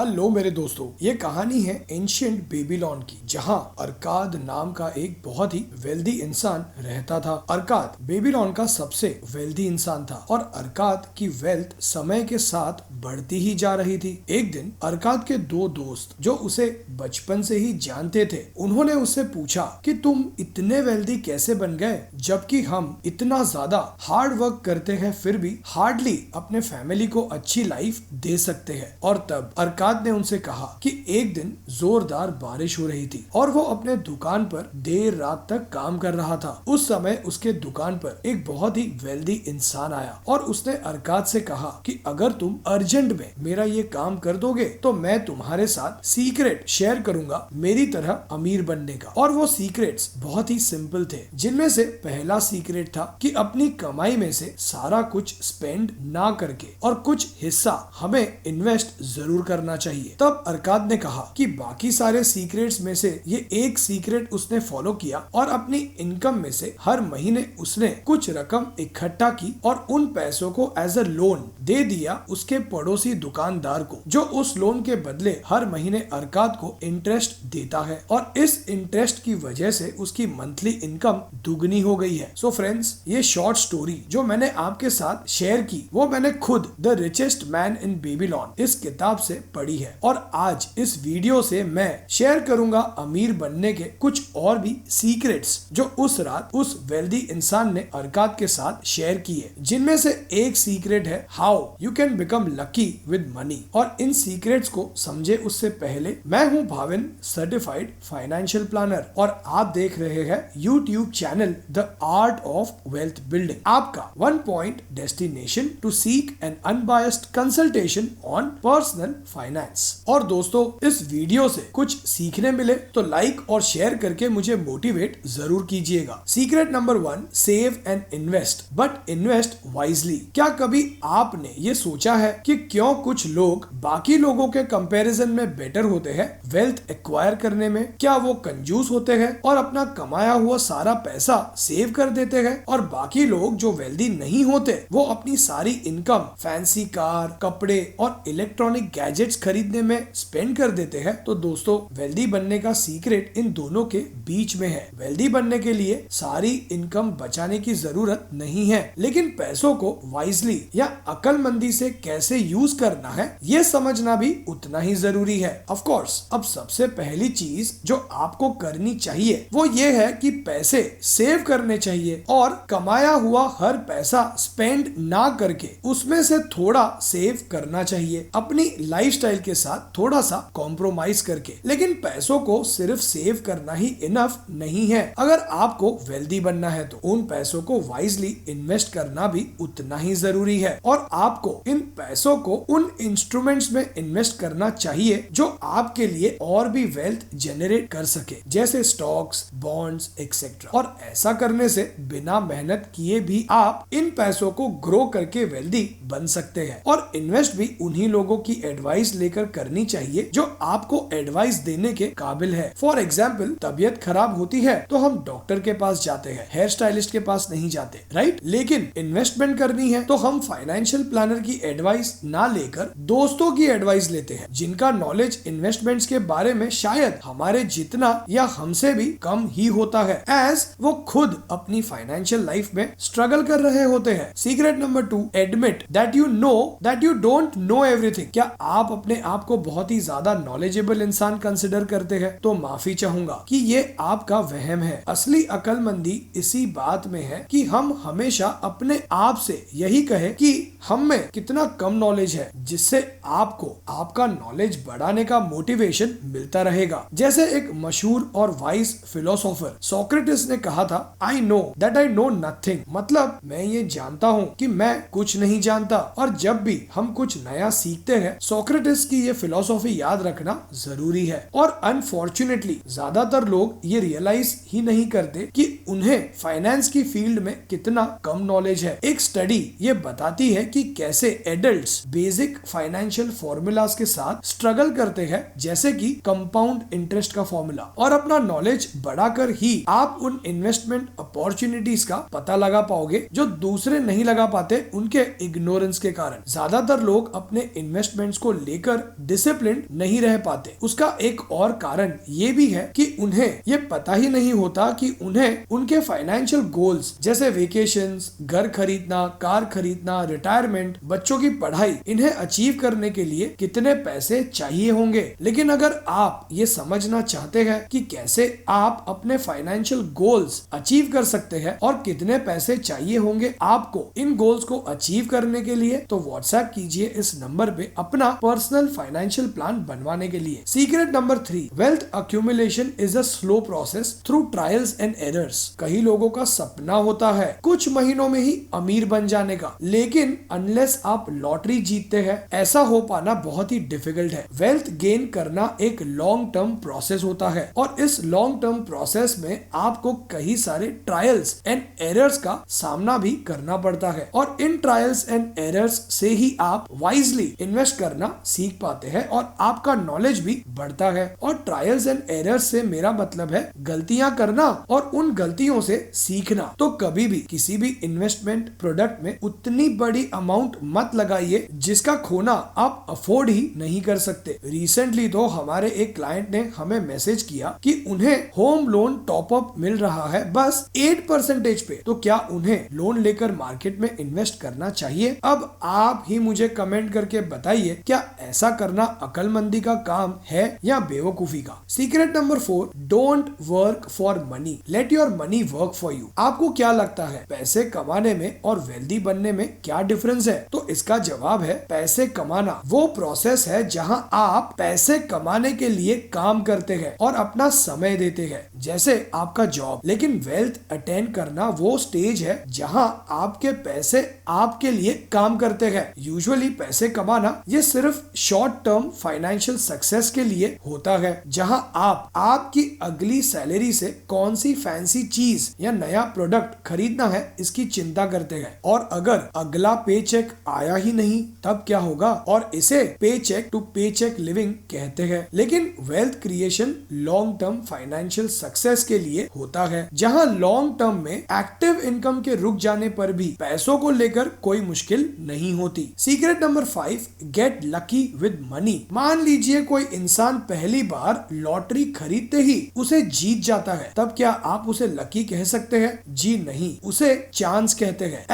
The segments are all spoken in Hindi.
हेलो मेरे दोस्तों, ये कहानी है एंशिएंट बेबीलोन की, जहां अरकाद नाम का एक बहुत ही वेल्दी इंसान रहता था। अरकाद बेबीलोन का सबसे वेल्दी इंसान था और अरकाद की वेल्थ समय के साथ बढ़ती ही जा रही थी। एक दिन अरकाद के दो दोस्त जो उसे बचपन से ही जानते थे, उन्होंने उससे पूछा कि तुम इतने वेल्दी कैसे बन गए, जबकि हम इतना ज्यादा हार्ड वर्क करते हैं फिर भी हार्डली अपने फैमिली को अच्छी लाइफ दे सकते हैं। और तब अरकाद ने उनसे कहा कि एक दिन जोरदार बारिश हो रही थी और वो अपने दुकान पर देर रात तक काम कर रहा था। उस समय उसके दुकान पर एक बहुत ही वेल्दी इंसान आया और उसने अरकाद से कहा कि अगर तुम अर्जेंट में मेरा ये काम कर दोगे तो मैं तुम्हारे साथ सीक्रेट शेयर करूंगा मेरी तरह अमीर बनने का। और वो सीक्रेट्स बहुत ही सिंपल थे, जिनमें से पहला सीक्रेट था कि अपनी कमाई में से सारा कुछ स्पेंड ना करके और कुछ हिस्सा हमें इन्वेस्ट जरूर करना चाहिए। तब अरकाद ने कहा कि बाकी सारे सीक्रेट्स में से ये एक सीक्रेट उसने फॉलो किया और अपनी इनकम में से हर महीने उसने कुछ रकम इकट्ठा की और उन पैसों को एज अ लोन दे दिया उसके पड़ोसी दुकानदार को, जो उस लोन के बदले हर महीने अरकाद को इंटरेस्ट देता है। और इस इंटरेस्ट की वजह से उसकी मंथली इनकम दुगनी हो गई है। सो फ्रेंड्स, ये शॉर्ट स्टोरी जो मैंने आपके साथ शेयर की वो मैंने खुद the richest man in Babylon इस किताब से पढ़ी है। और आज इस वीडियो से मैं शेयर करूंगा अमीर बनने के कुछ और भी सीक्रेट्स जो उस रात उस वेल्दी इंसान ने अरकाद के साथ शेयर किए, जिनमें से एक सीक्रेट है how you can become lucky with money. और इन सीक्रेट्स को समझे उससे पहले, मैं हूं भाविन, सर्टिफाइड फाइनेंशियल प्लानर, और आप देख रहे हैं YouTube channel the art of wealth building, आपका one point destination to seek an unbiased consultation on personal finance. और दोस्तों, इस वीडियो से कुछ सीखने मिले तो लाइक और शेयर करके मुझे मोटिवेट जरूर कीजिएगा। Secret number 1, save and invest, but invest wisely. क्या कभी आपने ये सोचा है कि क्यों कुछ लोग बाकी लोगों के कंपैरिजन में बेटर होते हैं वेल्थ एक्वायर करने में? क्या वो कंजूस होते हैं और अपना कमाया हुआ सारा पैसा सेव कर देते हैं, और बाकी लोग जो वेल्दी नहीं होते वो अपनी सारी इनकम फैंसी कार, कपड़े और इलेक्ट्रॉनिक गैजेट्स खरीदने में स्पेंड कर देते हैं? तो दोस्तों, वेल्दी बनने का सीक्रेट इन दोनों के बीच में है। वेल्दी बनने के लिए सारी इनकम बचाने की जरूरत नहीं है, लेकिन पैसों को वाइजली या अक्लमंदी से कैसे यूज करना है ये समझना भी उतना ही जरूरी है। ऑफ कोर्स, अब सबसे पहली चीज जो आपको करनी चाहिए वो ये है कि पैसे सेव करने चाहिए और कमाया हुआ हर पैसा स्पेंड ना करके उसमें से थोड़ा सेव करना चाहिए, अपनी लाइफस्टाइल के साथ थोड़ा सा कॉम्प्रोमाइज करके। लेकिन पैसों को सिर्फ सेव करना ही इनफ नहीं है। अगर आपको वेल्दी बनना है तो उन पैसों को वाइजली इन्वेस्ट करना भी उतना ही जरूरी है, और आपको इन पैसों को उन इंस्ट्रूमेंट्स में इन्वेस्ट करना चाहिए जो आपके लिए और भी वेल्थ जनरेट कर सके, जैसे स्टॉक्स, बॉन्ड्स एक्सेट्रा। और ऐसा करने से बिना मेहनत किए भी आप इन पैसों को ग्रो करके वेल्दी बन सकते हैं। और इन्वेस्ट भी उन्हीं लोगों की एडवाइस लेकर करनी चाहिए जो आपको एडवाइस देने के काबिल है। फॉर एग्जाम्पल, तबीयत खराब होती है तो हम डॉक्टर के पास जाते हैं, हेयर स्टाइलिस्ट के पास नहीं जाते, राइट? लेकिन इन्वेस्टमेंट करनी है तो हम फाइनेंशियल प्लानर की एडवाइस ना लेकर दोस्तों की एडवाइस लेते हैं, जिनका नॉलेज इन्वेस्टमेंट्स के बारे में शायद हमारे जितना या हमसे भी कम ही होता है, एज वो खुद अपनी फाइनेंशियल लाइफ में स्ट्रगल कर रहे होते हैं। Secret number 2, admit that you know that you don't know everything. क्या आप अपने आप को बहुत ही ज्यादा नॉलेजेबल इंसान कंसिडर करते हैं? तो माफी चाहूंगा कि ये आपका वहम है। असली अक्लमंदी इसी बात में है कि हम हमेशा अपने आप से यही कहे कि हम में कितना कम नॉलेज है, जिससे आपको आपका नॉलेज बढ़ाने का मोटिवेशन मिलता रहेगा। जैसे एक मशहूर और वाइज फिलोसोफर सोक्रेटिस ने कहा था, I know that I know nothing, मतलब मैं ये जानता हूँ कि मैं कुछ नहीं जानता। और जब भी हम कुछ नया सीखते हैं, सोक्रेटिस की ये फिलोसॉफी याद रखना जरूरी है। और अनफॉर्चुनेटली ज्यादातर लोग ये रियलाइज ही नहीं करते कि उन्हें फाइनेंस की फील्ड में कितना कम नॉलेज है। एक स्टडी ये बताती है कि कैसे एडल्ट्स बेसिक फाइनेंशियल फॉर्मूलाज के साथ स्ट्रगल करते हैं, जैसे कि कंपाउंड इंटरेस्ट का फॉर्मूला। और अपना नॉलेज बढ़ाकर ही आप उन इन्वेस्टमेंट अपॉर्चुनिटीज का पता लगा पाओगे जो दूसरे नहीं लगा पाते उनके इग्नोरेंस के कारण। ज्यादातर लोग अपने इन्वेस्टमेंट्स को लेकर लेकर डिसिप्लिन नहीं रह पाते। उसका एक और कारण ये भी है कि उन्हें ये पता ही नहीं होता कि उन्हें उनके फाइनेंशियल गोल्स जैसे वेकेशंस, घर खरीदना, कार खरीदना, रिटायरमेंट, बच्चों की पढ़ाई, इन्हें अचीव करने के लिए कितने पैसे चाहिए होंगे। लेकिन अगर आप ये समझना चाहते हैं कि कैसे आप अपने फाइनेंशियल गोल्स अचीव कर सकते हैं और कितने पैसे चाहिए होंगे आपको इन गोल्स को अचीव करने के लिए, तो व्हाट्सएप कीजिए इस नंबर पे अपना पर्सनल फाइनेंशियल प्लान बनवाने के लिए। Secret number 3, wealth accumulation is a slow process through trials and errors. कई लोगों का सपना होता है कुछ महीनों में ही अमीर बन जाने का, लेकिन अनलेस आप लॉटरी जीतते हैं ऐसा हो पाना बहुत ही डिफिकल्ट है। वेल्थ गेन करना एक लॉन्ग टर्म प्रोसेस होता है और इस लॉन्ग टर्म प्रोसेस में आपको कई सारे ट्रायल्स एंड एरर्स का सामना भी करना पड़ता है और इन ट्रायल्स एंड एरर्स से ही आप वाइजली इन्वेस्ट करना सीख पाते हैं और आपका नॉलेज भी बढ़ता है। और ट्रायल्स एंड एरर्स से मेरा मतलब है गलतियां करना और उन गलतियों से सीखना। तो कभी भी किसी भी इन्वेस्टमेंट प्रोडक्ट में उतनी बड़ी अमाउंट मत लगाइए जिसका खोना आप अफोर्ड ही नहीं कर सकते। रिसेंटली तो हमारे एक क्लाइंट ने हमें मैसेज किया कि उन्हें होम लोन टॉप अप मिल रहा है बस 8% पे, तो क्या उन्हें लोन लेकर मार्केट में इन्वेस्ट करना चाहिए? अब आप ही मुझे कमेंट करके बताइए, क्या ऐसा करना अकलमंदी का काम है या बेवकूफी का? Secret number 4, don't work for money, let your money work for you. आपको क्या लगता है पैसे कमाने में और वेल्दी बनने में क्या डिफरेंस है? तो इसका जवाब है पैसे कमाना वो प्रोसेस है जहां आप पैसे कमाने के लिए काम करते हैं और अपना समय देते हैं, जैसे आपका जॉब। लेकिन वेल्थ अटेन करना वो स्टेज है जहां आपके पैसे आपके लिए काम करते हैं। यूजुअली पैसे कमाना ये सिर्फ शॉर्ट टर्म फाइनेंशियल सक्सेस के लिए होता है, जहां आप आपकी अगली सैलरी से कौन सी फैंसी चीज या नया प्रोडक्ट खरीदना है इसकी चिंता करते हैं। और अगर अगला पे चेक आया ही नहीं तब क्या होगा? और इसे पे चेक टू पे चेक लिविंग कहते हैं। लेकिन wealth creation long term financial success के लिए होता है, जहां लॉन्ग टर्म में एक्टिव इनकम के रुक जाने पर भी पैसों को लेकर कोई मुश्किल नहीं होती। Secret number 5, get lucky with money. मान लीजिए कोई इंसान पहली बार लॉटरी खरीदते ही उसे जीत जाता है, तब क्या आप उसे लकी कह सकते हैं? जी नहीं, उसे चांस कहते हैं।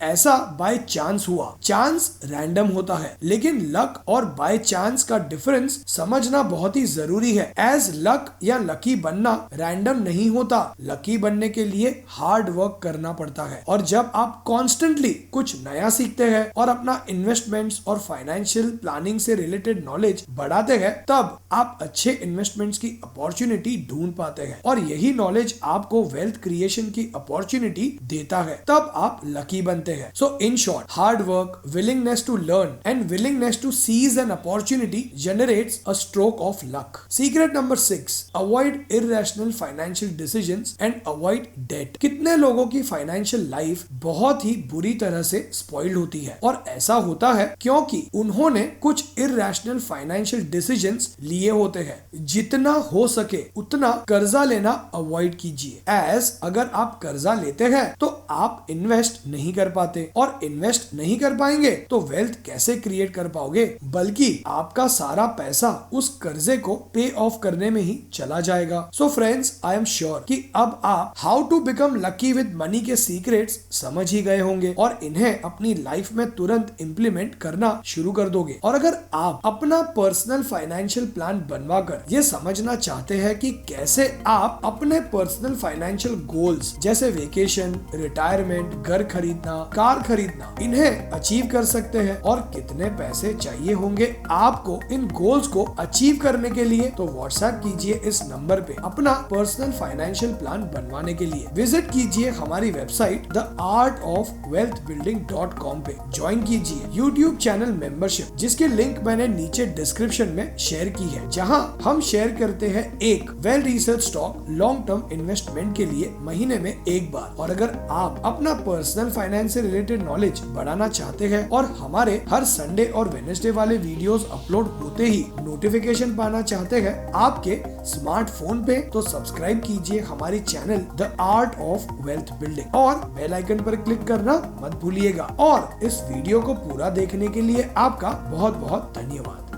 ऐसा बाय चांस हुआ। चांस रैंडम होता है, लेकिन लक और बाय चांस का डिफरेंस समझना बहुत ही जरूरी है। एज लक या लकी बनना रैंडम नहीं होता। लकी बनने के लिए हार्ड वर्क करना पड़ता है और जब आप कॉन्स्टेंटली कुछ नया सीखते हैं और अपना इन्वेस्टमेंट्स और फाइनेंशियल प्लानिंग से रिलेटेड नॉलेज बढ़ाते हैं, तब आप अच्छे इन्वेस्टमेंट्स की अपॉर्चुनिटी ढूंढ पाते हैं और यही नॉलेज आपको वेल्थ क्रिएशन की अपॉर्चुनिटी देता है। तब आप लकी बनते हैं। So in short, hard work, willingness to learn and willingness to seize an opportunity generates a stroke of luck. Secret number 6, avoid irrational financial decisions and avoid debt. कितने लोगों की फाइनेंशियल लाइफ बहुत ही बुरी तरह से स्पॉइल्ड होती है और ऐसा होता है क्योंकि उन्होंने कुछ इररेशनल फाइनेंशियल डिसीजंस लिए होते हैं। जितना हो सके उतना कर्जा लेना अवॉइड कीजिए। अगर आप कर्जा लेते हैं तो आप इन्वेस्ट नहीं कर पाते और इन्वेस्ट नहीं कर पाएंगे तो वेल्थ कैसे क्रिएट कर पाओगे? बल्कि आपका सारा पैसा उस कर्जे को पे ऑफ करने में ही चला जाएगा। So friends, I am sure कि अब आप how to become lucky with money के सीक्रेट्स समझ ही गए होंगे और इन्हें अपनी लाइफ में तुरंत इंप्लीमेंट करना शुरू कर दोगे। और अगर आप अपना पर्सनल फाइनेंशियल प्लान बनवाकर ये समझना चाहते हैं कि कैसे आप अपने पर्सनल फाइनेंशियल गोल्स जैसे वेकेशन, रिटायरमेंट, घर खरीदना, कार खरीदना, इन्हें अचीव कर सकते हैं और कितने पैसे चाहिए होंगे आपको इन गोल्स को अचीव करने के लिए, तो व्हाट्सएप कीजिए इस नंबर पे अपना पर्सनल फाइनेंशियल प्लान बनवाने के लिए। विजिट कीजिए हमारी वेबसाइट theartofwealthbuilding.com पे। ज्वाइन कीजिए YouTube चैनल मेंबरशिप, जिसकी लिंक मैंने नीचे डिस्क्रिप्शन में शेयर की है, जहां हम शेयर करते हैं एक well research stock long term investment के लिए महीने में एक बार। और अगर आप अपना पर्सनल फाइनेंस से रिलेटेड नॉलेज बढ़ाना चाहते हैं और हमारे हर संडे और वेडनेसडे वाले वीडियोस अपलोड होते ही नोटिफिकेशन पाना चाहते हैं आपके स्मार्टफोन पे, तो सब्सक्राइब कीजिए हमारी channel the art of wealth building और बेल आइकन पर क्लिक करना मत भूलिएगा। और इस वीडियो को पूरा देखने के लिए आपका बहुत बहुत धन्यवाद।